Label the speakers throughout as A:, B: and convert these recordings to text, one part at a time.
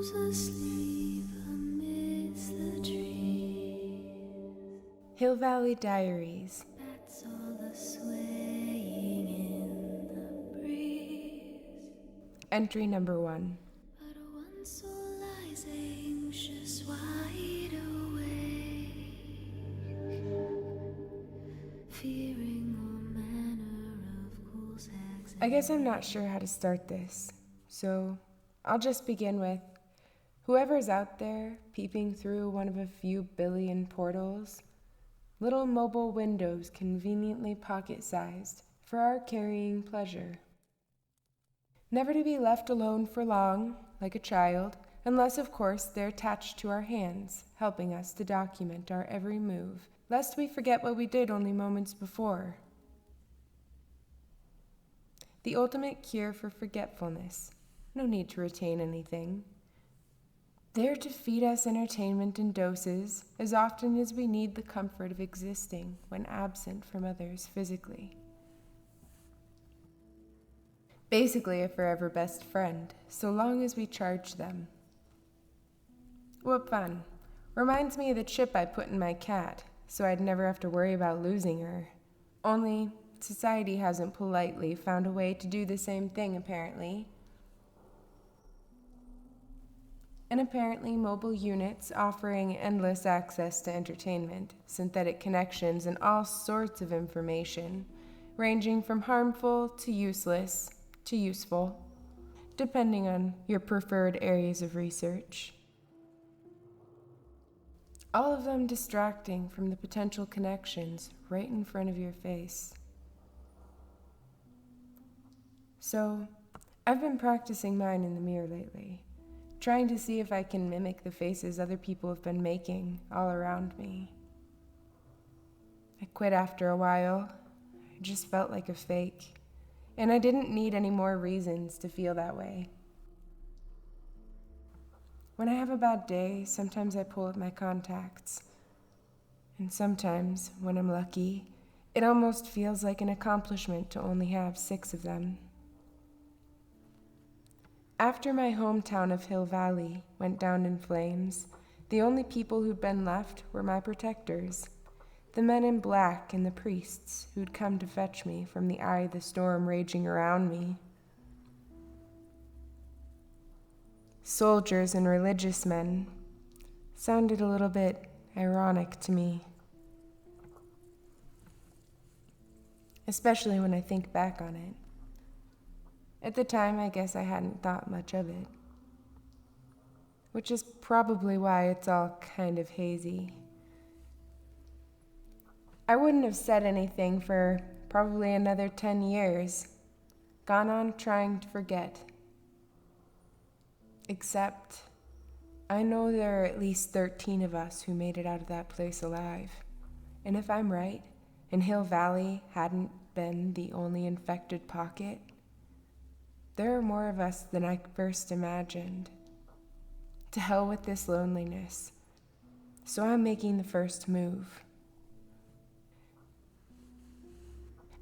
A: Who's asleep amidst the trees?
B: Hill Valley Diaries.
A: That's all the swaying in the breeze.
B: Entry number 1.
A: But one soul lies anxious, wide awake, fearing all manner of cool sags.
B: I guess I'm not sure how to start this, so I'll just begin with whoever's out there peeping through one of a few billion portals, little mobile windows conveniently pocket-sized for our carrying pleasure. Never to be left alone for long, like a child, unless of course they're attached to our hands, helping us to document our every move, lest we forget what we did only moments before. The ultimate cure for forgetfulness. No need to retain anything. There to feed us entertainment in doses as often as we need the comfort of existing when absent from others physically. Basically a forever best friend, so long as we charge them. What fun. Reminds me of the chip I put in my cat, so I'd never have to worry about losing her. Only, society hasn't politely found a way to do the same thing, apparently. And apparently mobile units offering endless access to entertainment, synthetic connections, and all sorts of information, ranging from harmful to useless to useful, depending on your preferred areas of research. All of them distracting from the potential connections right in front of your face. So, I've been practicing mine in the mirror lately, trying to see if I can mimic the faces other people have been making all around me. I quit after a while. I just felt like a fake, and I didn't need any more reasons to feel that way. When I have a bad day, sometimes I pull up my contacts, and sometimes, when I'm lucky, it almost feels like an accomplishment to only have 6 of them. After my hometown of Hill Valley went down in flames, the only people who'd been left were my protectors, the men in black and the priests who'd come to fetch me from the eye of the storm raging around me. Soldiers and religious men sounded a little bit ironic to me, especially when I think back on it. At the time, I guess I hadn't thought much of it, which is probably why it's all kind of hazy. I wouldn't have said anything for probably another 10 years, gone on trying to forget. Except, I know there are at least 13 of us who made it out of that place alive. And if I'm right, and Hill Valley hadn't been the only infected pocket, there are more of us than I first imagined. To hell with this loneliness. So I'm making the first move.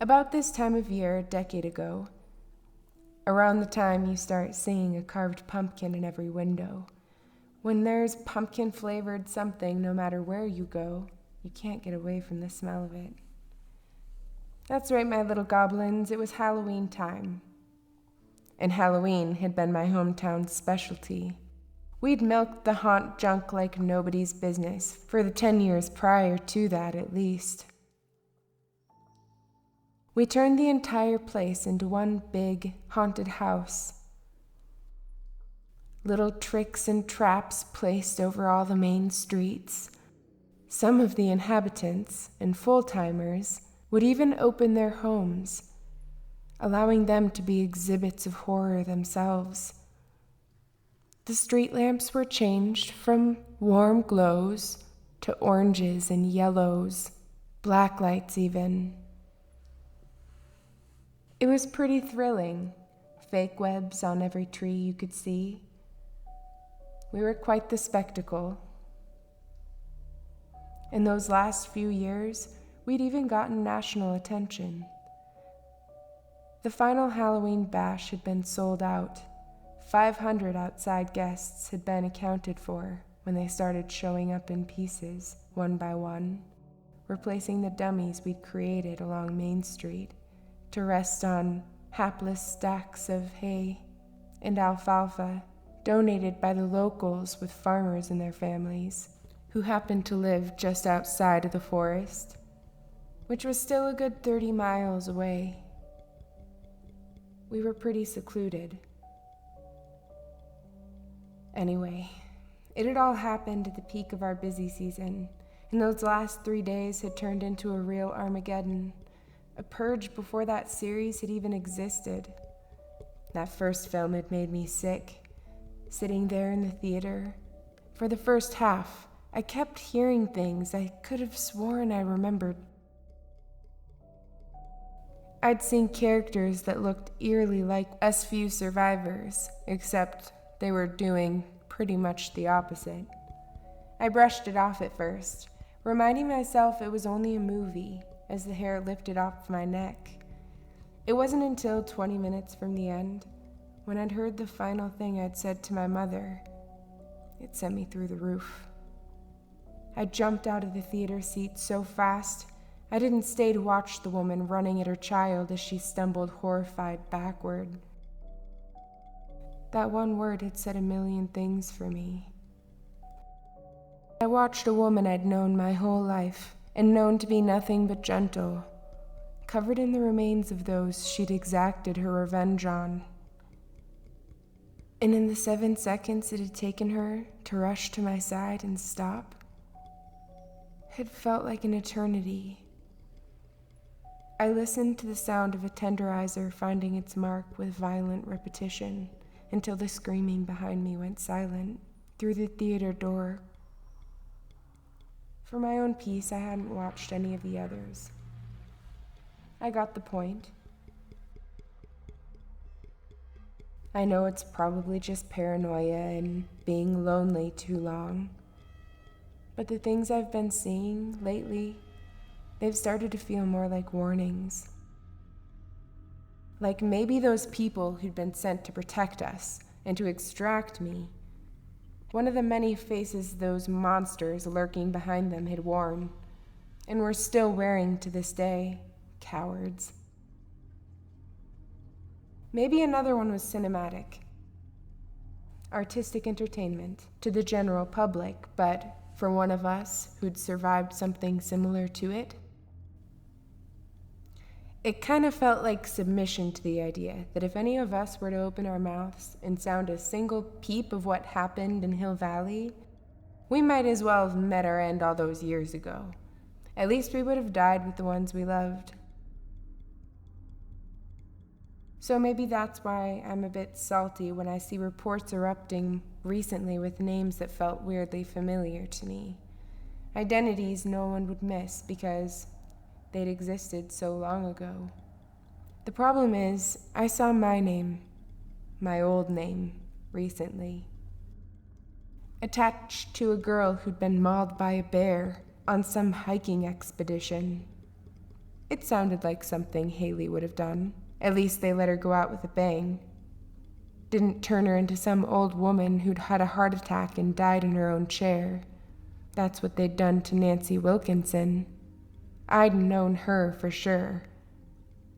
B: About this time of year, a decade ago, around the time you start seeing a carved pumpkin in every window, when there's pumpkin-flavored something no matter where you go, you can't get away from the smell of it. That's right, my little goblins, it was Halloween time. And Halloween had been my hometown's specialty. We'd milked the haunt junk like nobody's business, for the 10 years prior to that at least. We turned the entire place into one big, haunted house. Little tricks and traps placed over all the main streets. Some of the inhabitants and full-timers would even open their homes, allowing them to be exhibits of horror themselves. The street lamps were changed from warm glows to oranges and yellows, black lights even. It was pretty thrilling, fake webs on every tree you could see. We were quite the spectacle. In those last few years, we'd even gotten national attention. The final Halloween bash had been sold out, 500 outside guests had been accounted for when they started showing up in pieces, one by one, replacing the dummies we'd created along Main Street to rest on hapless stacks of hay and alfalfa donated by the locals with farmers and their families who happened to live just outside of the forest, which was still a good 30 miles away. We were pretty secluded. Anyway, it had all happened at the peak of our busy season, and those last 3 days had turned into a real Armageddon, a purge before that series had even existed. That first film had made me sick, sitting there in the theater. For the first half, I kept hearing things I could have sworn I remembered. I'd seen characters that looked eerily like us few survivors, except they were doing pretty much the opposite. I brushed it off at first, reminding myself it was only a movie as the hair lifted off my neck. It wasn't until 20 minutes from the end, when I'd heard the final thing I'd said to my mother, it sent me through the roof. I jumped out of the theater seat so fast, I didn't stay to watch the woman running at her child as she stumbled horrified backward. That one word had said a million things for me. I watched a woman I'd known my whole life, and known to be nothing but gentle, covered in the remains of those she'd exacted her revenge on. And in the 7 seconds it had taken her to rush to my side and stop, it felt like an eternity. I listened to the sound of a tenderizer finding its mark with violent repetition until the screaming behind me went silent through the theater door. For my own peace, I hadn't watched any of the others. I got the point. I know it's probably just paranoia and being lonely too long, but the things I've been seeing lately, they've started to feel more like warnings. Like maybe those people who'd been sent to protect us and to extract me, one of the many faces those monsters lurking behind them had worn, and were still wearing to this day, cowards. Maybe another one was cinematic, artistic entertainment to the general public, but for one of us who'd survived something similar to it, it kind of felt like submission to the idea that if any of us were to open our mouths and sound a single peep of what happened in Hill Valley, we might as well have met our end all those years ago. At least we would have died with the ones we loved. So maybe that's why I'm a bit salty when I see reports erupting recently with names that felt weirdly familiar to me. Identities no one would miss because they'd existed so long ago. The problem is, I saw my name, my old name, recently, attached to a girl who'd been mauled by a bear on some hiking expedition. It sounded like something Haley would have done. At least they let her go out with a bang. Didn't turn her into some old woman who'd had a heart attack and died in her own chair. That's what they'd done to Nancy Wilkinson. I'd known her for sure.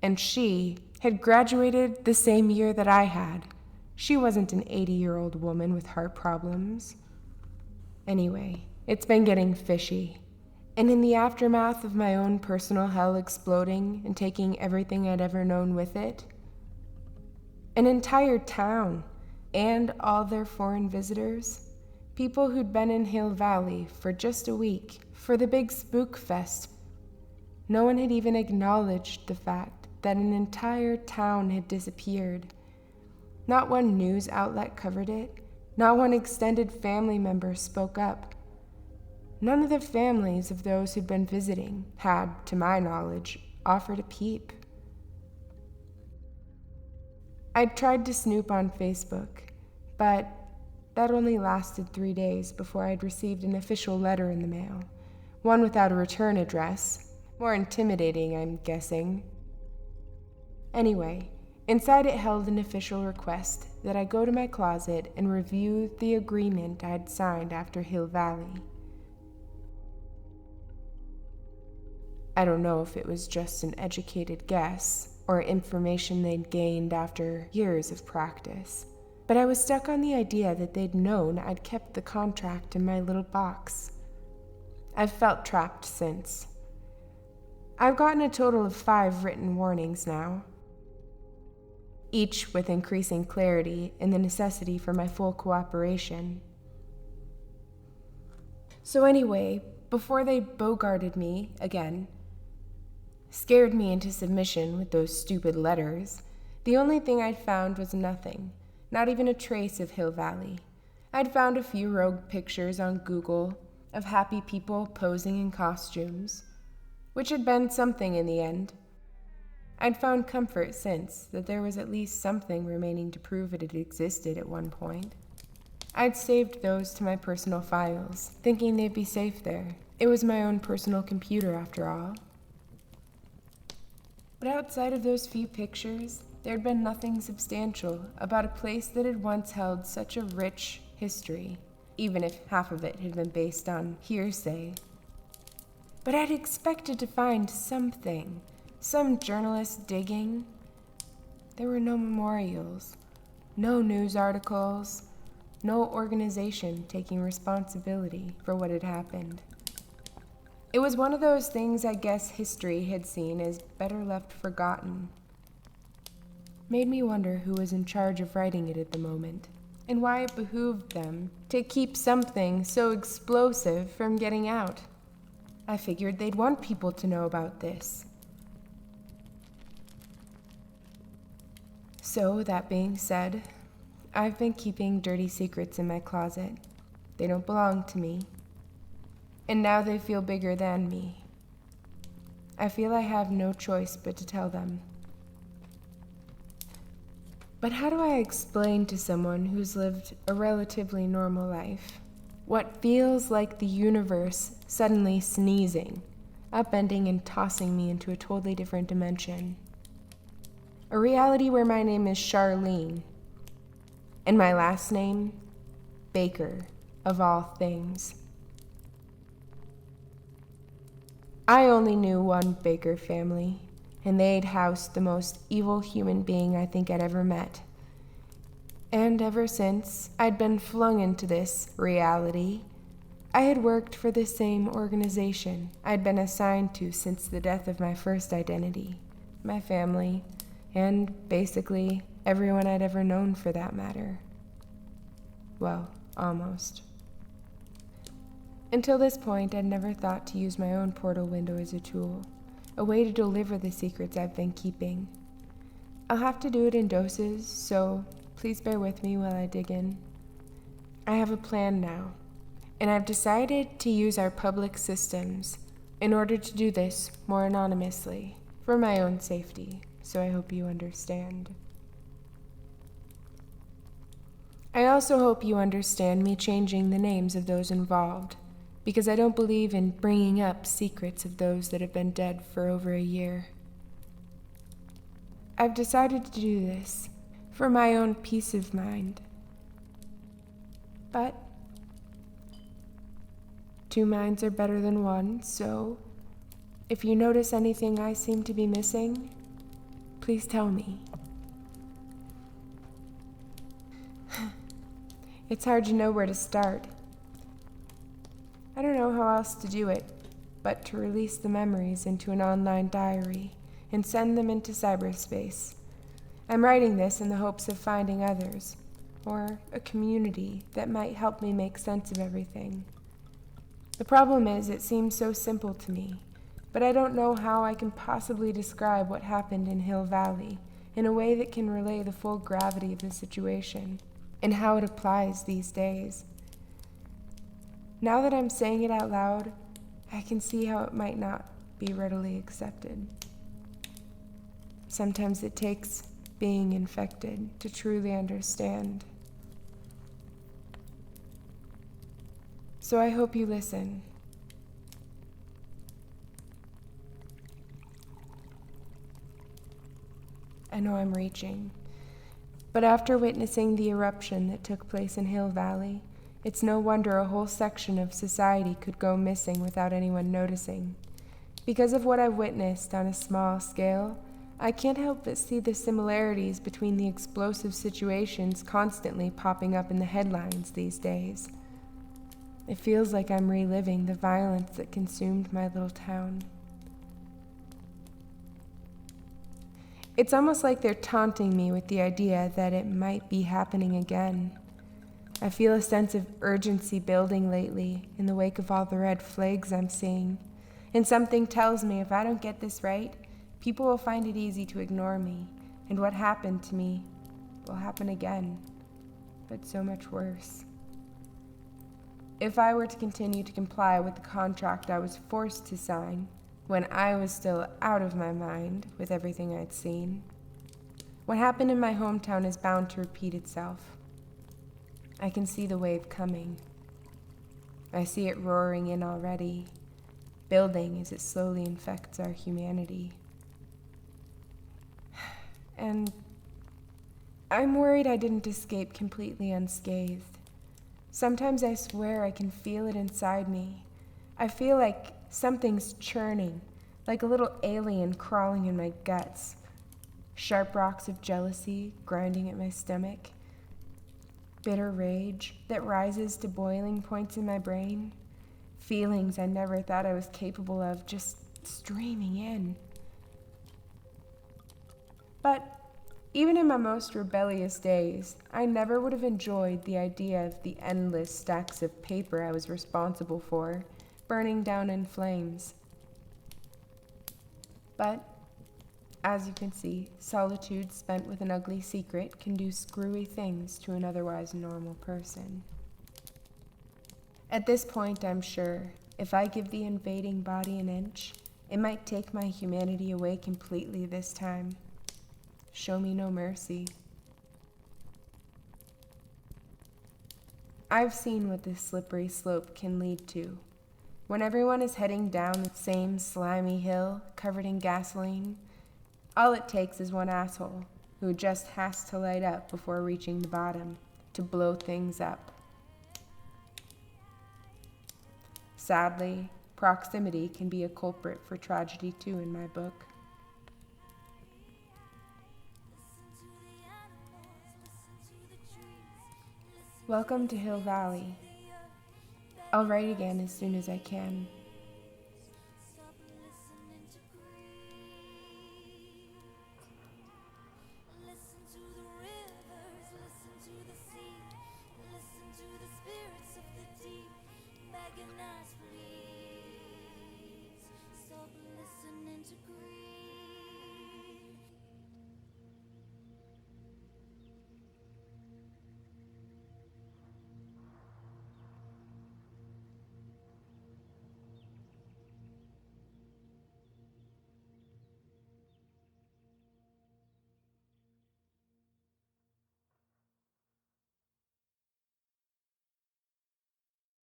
B: And she had graduated the same year that I had. She wasn't an 80-year-old woman with heart problems. Anyway, it's been getting fishy. And in the aftermath of my own personal hell exploding and taking everything I'd ever known with it, an entire town and all their foreign visitors, people who'd been in Hill Valley for just a week for the big spook fest, no one had even acknowledged the fact that an entire town had disappeared. Not one news outlet covered it. Not one extended family member spoke up. None of the families of those who'd been visiting had, to my knowledge, offered a peep. I'd tried to snoop on Facebook, but that only lasted 3 days before I'd received an official letter in the mail, one without a return address. More intimidating, I'm guessing. Anyway, Inside it held an official request that I go to my closet and review the agreement I had signed after Hill Valley. I don't know if it was just an educated guess or information they'd gained after years of practice, but I was stuck on the idea that they'd known I'd kept the contract in my little box. I've felt trapped since. I've gotten a total of 5 written warnings now, each with increasing clarity and the necessity for my full cooperation. So anyway, before they bogarted me again, scared me into submission with those stupid letters, the only thing I'd found was nothing, not even a trace of Hill Valley. I'd found a few rogue pictures on Google of happy people posing in costumes, which had been something in the end. I'd found comfort since that there was at least something remaining to prove it had existed at one point. I'd saved those to my personal files, thinking they'd be safe there. It was my own personal computer after all. But outside of those few pictures, there'd been nothing substantial about a place that had once held such a rich history, even if half of it had been based on hearsay. But I'd expected to find something, some journalist digging. There were no memorials, no news articles, no organization taking responsibility for what had happened. It was one of those things I guess history had seen as better left forgotten. Made me wonder who was in charge of writing it at the moment, and why it behooved them to keep something so explosive from getting out. I figured they'd want people to know about this. So, that being said, I've been keeping dirty secrets in my closet. They don't belong to me. And now they feel bigger than me. I feel I have no choice but to tell them. But how do I explain to someone who's lived a relatively normal life what feels like the universe suddenly sneezing, upending and tossing me into a totally different dimension? A reality where my name is Charlene, and my last name, Baker, of all things. I only knew one Baker family, and they'd housed the most evil human being I think I'd ever met. And ever since I'd been flung into this reality, I had worked for the same organization I'd been assigned to since the death of my first identity, my family, and basically everyone I'd ever known for that matter. Well, almost. Until this point, I'd never thought to use my own portal window as a tool, a way to deliver the secrets I've been keeping. I'll have to do it in doses, so please bear with me while I dig in. I have a plan now, and I've decided to use our public systems in order to do this more anonymously, for my own safety, so I hope you understand. I also hope you understand me changing the names of those involved, because I don't believe in bringing up secrets of those that have been dead for over a year. I've decided to do this for my own peace of mind. But 2 minds are better than one, so if you notice anything I seem to be missing, please tell me. It's hard to know where to start. I don't know how else to do it, but to release the memories into an online diary and send them into cyberspace. I'm writing this in the hopes of finding others, or a community that might help me make sense of everything. The problem is, it seems so simple to me, but I don't know how I can possibly describe what happened in Hill Valley in a way that can relay the full gravity of the situation and how it applies these days. Now that I'm saying it out loud, I can see how it might not be readily accepted. Sometimes it takes being infected to truly understand. So I hope you listen. I know I'm reaching. But after witnessing the eruption that took place in Hill Valley, it's no wonder a whole section of society could go missing without anyone noticing. Because of what I've witnessed on a small scale, I can't help but see the similarities between the explosive situations constantly popping up in the headlines these days. It feels like I'm reliving the violence that consumed my little town. It's almost like they're taunting me with the idea that it might be happening again. I feel a sense of urgency building lately in the wake of all the red flags I'm seeing, and something tells me if I don't get this right, people will find it easy to ignore me, and what happened to me will happen again, but so much worse. If I were to continue to comply with the contract I was forced to sign, when I was still out of my mind with everything I'd seen, what happened in my hometown is bound to repeat itself. I can see the wave coming. I see it roaring in already, building as it slowly infects our humanity. And I'm worried I didn't escape completely unscathed. Sometimes I swear I can feel it inside me. I feel like something's churning, like a little alien crawling in my guts. Sharp rocks of jealousy grinding at my stomach. Bitter rage that rises to boiling points in my brain. Feelings I never thought I was capable of just streaming in. But even in my most rebellious days, I never would have enjoyed the idea of the endless stacks of paper I was responsible for, burning down in flames. But, as you can see, solitude spent with an ugly secret can do screwy things to an otherwise normal person. At this point, I'm sure, if I give the invading body an inch, it might take my humanity away completely this time. Show me no mercy. I've seen what this slippery slope can lead to. When everyone is heading down the same slimy hill covered in gasoline, all it takes is one asshole who just has to light up before reaching the bottom to blow things up. Sadly, proximity can be a culprit for tragedy too in my book. Welcome to Hill Valley. I'll write again as soon as I can.